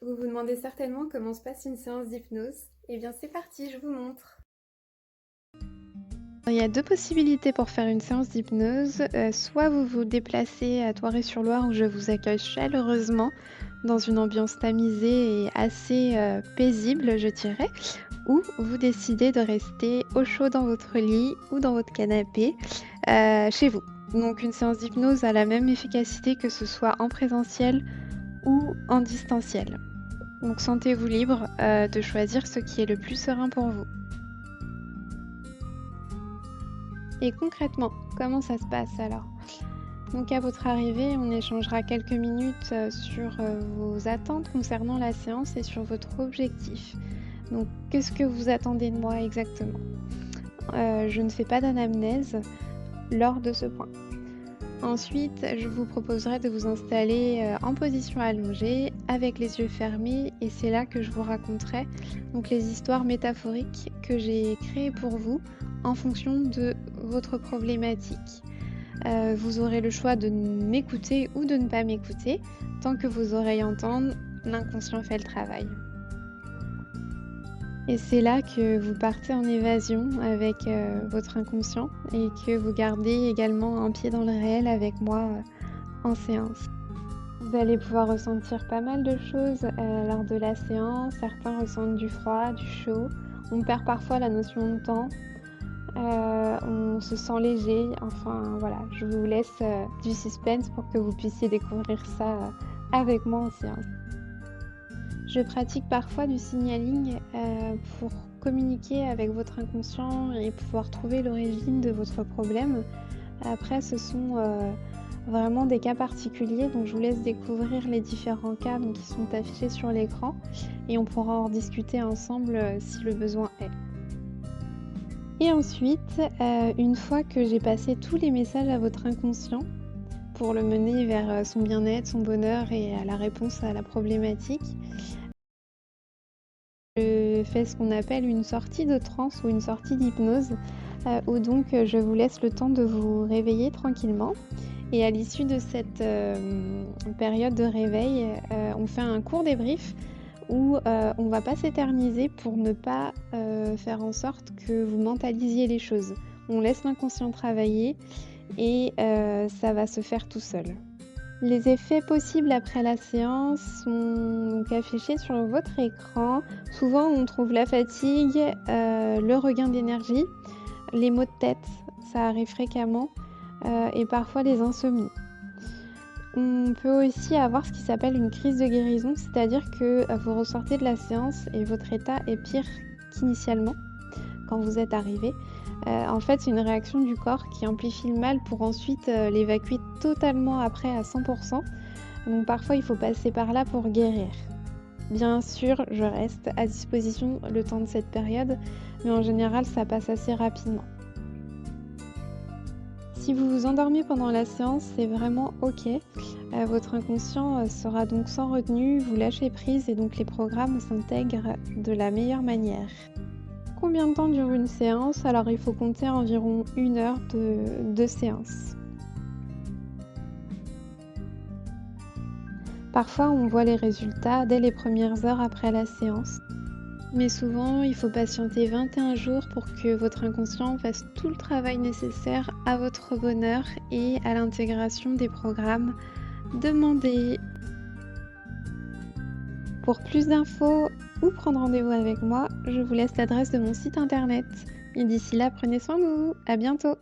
Vous vous demandez certainement comment se passe une séance d'hypnose. Eh bien, c'est parti, je vous montre. Il y a 2 possibilités pour faire une séance d'hypnose, soit vous vous déplacez à Thoiry-sur-Loire où je vous accueille chaleureusement dans une ambiance tamisée et assez, paisible je dirais, ou vous décidez de rester au chaud dans votre lit ou dans votre canapé, chez vous. Donc une séance d'hypnose a la même efficacité que ce soit en présentiel ou en distanciel. Donc sentez-vous libre, de choisir ce qui est le plus serein pour vous. Et concrètement, comment ça se passe alors? Donc à votre arrivée, on échangera quelques minutes sur vos attentes concernant la séance et sur votre objectif. Donc qu'est-ce que vous attendez de moi exactement? Je ne fais pas d'anamnèse lors de ce point. Ensuite, je vous proposerai de vous installer en position allongée avec les yeux fermés et c'est là que je vous raconterai donc les histoires métaphoriques que j'ai créées pour vous en fonction de votre problématique. Vous aurez le choix de m'écouter ou de ne pas m'écouter. Tant que vos oreilles entendent, l'inconscient fait le travail. Et c'est là que vous partez en évasion avec votre inconscient et que vous gardez également un pied dans le réel avec moi en séance. Vous allez pouvoir ressentir pas mal de choses lors de la séance. Certains ressentent du froid, du chaud. On perd parfois la notion de temps. On se sent léger, enfin voilà, je vous laisse du suspense pour que vous puissiez découvrir ça avec moi en séance. Je pratique parfois du signaling pour communiquer avec votre inconscient et pouvoir trouver l'origine de votre problème. Après, ce sont vraiment des cas particuliers, donc je vous laisse découvrir les différents cas donc, qui sont affichés sur l'écran et on pourra en discuter ensemble si le besoin est. Et ensuite, une fois que j'ai passé tous les messages à votre inconscient pour le mener vers, son bien-être, son bonheur et à la réponse à la problématique, je fais ce qu'on appelle une sortie de transe ou une sortie d'hypnose, où donc, je vous laisse le temps de vous réveiller tranquillement et à l'issue de cette, période de réveil, on fait un court débrief où on va pas s'éterniser pour ne pas faire en sorte que vous mentalisiez les choses. On laisse l'inconscient travailler et ça va se faire tout seul. Les effets possibles après la séance sont donc affichés sur votre écran. Souvent, on trouve la fatigue, le regain d'énergie, les maux de tête, ça arrive fréquemment, et parfois les insomnies. On peut aussi avoir ce qui s'appelle une crise de guérison, c'est-à-dire que vous ressortez de la séance et votre état est pire qu'initialement, quand vous êtes arrivé. En fait, c'est une réaction du corps qui amplifie le mal pour ensuite l'évacuer totalement après à 100%. Donc parfois, il faut passer par là pour guérir. Bien sûr, je reste à disposition le temps de cette période, mais en général, ça passe assez rapidement. Si vous vous endormez pendant la séance, c'est vraiment OK. Votre inconscient sera donc sans retenue, vous lâchez prise et donc les programmes s'intègrent de la meilleure manière. Combien de temps dure une séance? Alors il faut compter environ 1 heure de séance. Parfois, on voit les résultats dès les premières heures après la séance. Mais souvent, il faut patienter 21 jours pour que votre inconscient fasse tout le travail nécessaire à votre bonheur et à l'intégration des programmes demandés. Pour plus d'infos ou prendre rendez-vous avec moi, je vous laisse l'adresse de mon site internet. Et d'ici là, prenez soin de vous. À bientôt!